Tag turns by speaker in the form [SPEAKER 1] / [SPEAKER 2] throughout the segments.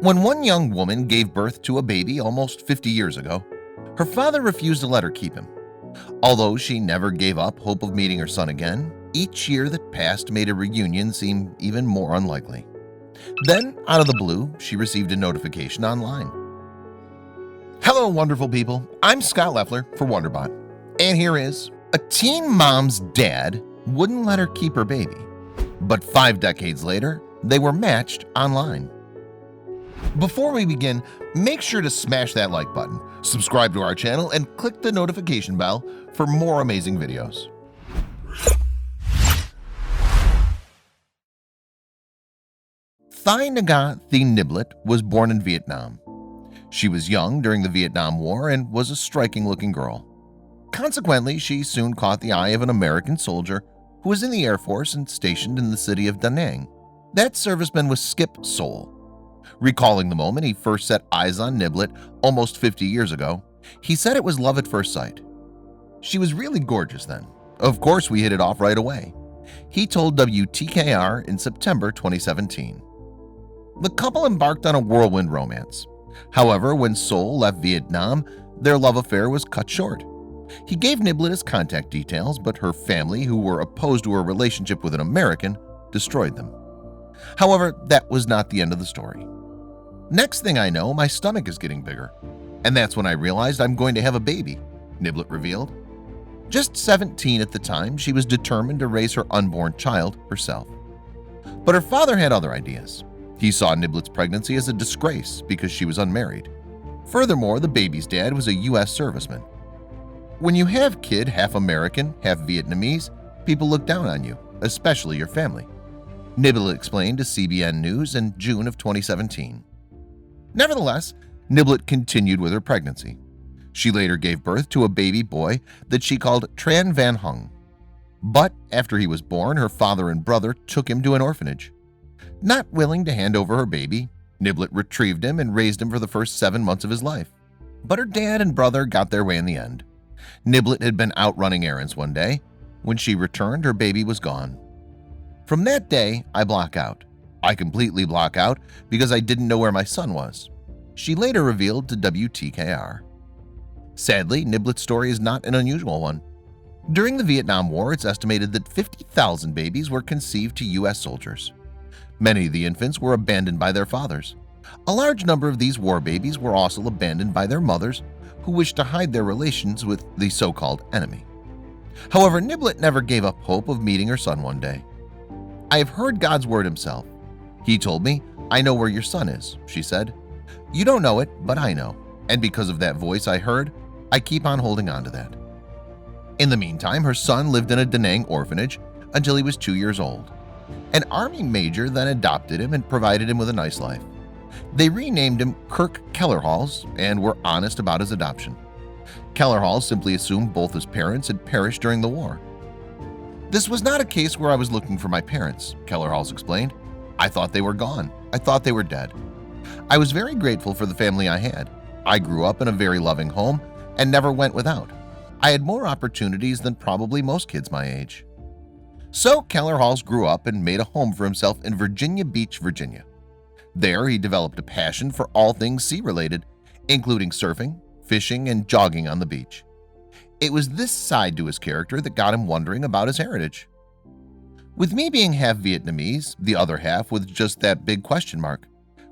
[SPEAKER 1] When one young woman gave birth to a baby almost 50 years ago, her father refused to let her keep him. Although she never gave up hope of meeting her son again, each year that passed made a reunion seem even more unlikely. Then, out of the blue, she received a notification online. Hello, wonderful people. I'm Scott Leffler for WonderBot. And here is a teen mom's dad wouldn't let her keep her baby. But 5 decades later, they were matched online. Before we begin, make sure to smash that like button, subscribe to our channel, and click the notification bell for more amazing videos. Thai Nhat Thi Niblet was born in Vietnam. She was young during the Vietnam War and was a striking-looking girl. Consequently, she soon caught the eye of an American soldier who was in the Air Force and stationed in the city of Da Nang. That serviceman was Skip Seoul. Recalling the moment he first set eyes on Niblet almost 50 years ago, he said it was love at first sight. She was really gorgeous then. Of course, we hit it off right away, he told WTKR in September 2017. The couple embarked on a whirlwind romance. However, when Seoul left Vietnam, their love affair was cut short. He gave Niblet his contact details, but her family, who were opposed to her relationship with an American, destroyed them. However, that was not the end of the story. Next thing I know, my stomach is getting bigger. And that's when I realized I'm going to have a baby, Niblet revealed. Just 17 at the time, she was determined to raise her unborn child herself. But her father had other ideas. He saw Niblet's pregnancy as a disgrace because she was unmarried. Furthermore, the baby's dad was a U.S. serviceman. When you have kid half American, half Vietnamese, people look down on you, especially your family, Niblet explained to CBN News in June of 2017. Nevertheless, Niblet continued with her pregnancy. She later gave birth to a baby boy that she called Tran Van Hung. But after he was born, her father and brother took him to an orphanage. Not willing to hand over her baby, Niblet retrieved him and raised him for the first 7 months of his life. But her dad and brother got their way in the end. Niblet had been out running errands one day. When she returned, her baby was gone. From that day, I block out. I completely block out because I didn't know where my son was, she later revealed to WTKR. Sadly, Niblet's story is not an unusual one. During the Vietnam War, it's estimated that 50,000 babies were conceived to U.S. soldiers. Many of the infants were abandoned by their fathers. A large number of these war babies were also abandoned by their mothers, who wished to hide their relations with the so-called enemy. However, Niblet never gave up hope of meeting her son one day. I have heard God's word himself. He told me, I know where your son is, she said. You don't know it, but I know. And because of that voice I heard, I keep on holding on to that. In the meantime, her son lived in a Da Nang orphanage until he was 2 years old. An Army major then adopted him and provided him with a nice life. They renamed him Kirk Kellerhals and were honest about his adoption. Kellerhals simply assumed both his parents had perished during the war. This was not a case where I was looking for my parents, Kellerhals explained. I thought they were gone. I thought they were dead. I was very grateful for the family I had. I grew up in a very loving home and never went without. I had more opportunities than probably most kids my age. So Kellerhals grew up and made a home for himself in Virginia Beach, Virginia. There, he developed a passion for all things sea-related, including surfing, fishing, and jogging on the beach. It was this side to his character that got him wondering about his heritage. With me being half Vietnamese, the other half with just that big question mark.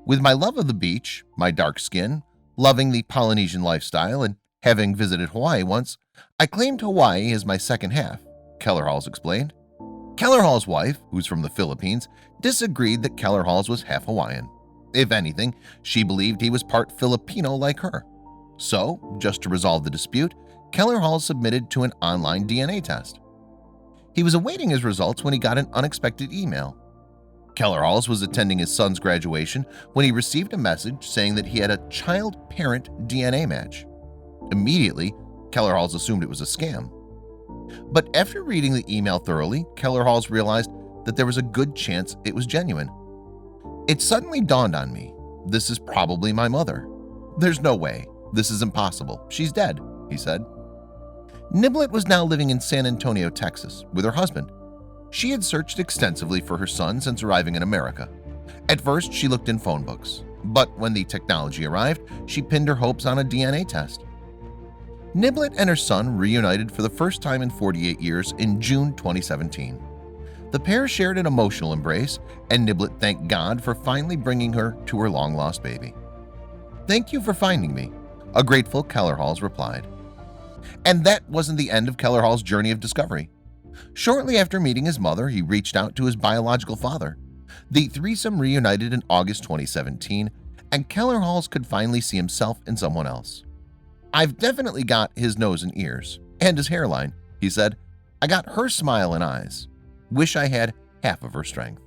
[SPEAKER 1] With my love of the beach, my dark skin, loving the Polynesian lifestyle, and having visited Hawaii once, I claimed Hawaii as my second half, Kellerhals explained. Kellerhals' wife, who's from the Philippines, disagreed that Kellerhals was half Hawaiian. If anything, she believed he was part Filipino like her. So, just to resolve the dispute, Kellerhals submitted to an online DNA test. He was awaiting his results when he got an unexpected email. Kellerhals was attending his son's graduation when he received a message saying that he had a child-parent DNA match. Immediately, Kellerhals assumed it was a scam. But after reading the email thoroughly, Kellerhals realized that there was a good chance it was genuine. It suddenly dawned on me, this is probably my mother. There's no way. This is impossible. She's dead, he said. Niblet was now living in San Antonio, Texas, with her husband. She had searched extensively for her son since arriving in America. At first, she looked in phone books. But when the technology arrived, she pinned her hopes on a DNA test. Niblet and her son reunited for the first time in 48 years in June 2017. The pair shared an emotional embrace, and Niblet thanked God for finally bringing her to her long-lost baby. "Thank you for finding me," a grateful Kellerhals replied. And that wasn't the end of Kellerhals' journey of discovery. Shortly after meeting his mother, he reached out to his biological father. The threesome reunited in August 2017, and Kellerhals could finally see himself in someone else. "I've definitely got his nose and ears, and his hairline," he said. "I got her smile and eyes. Wish I had half of her strength."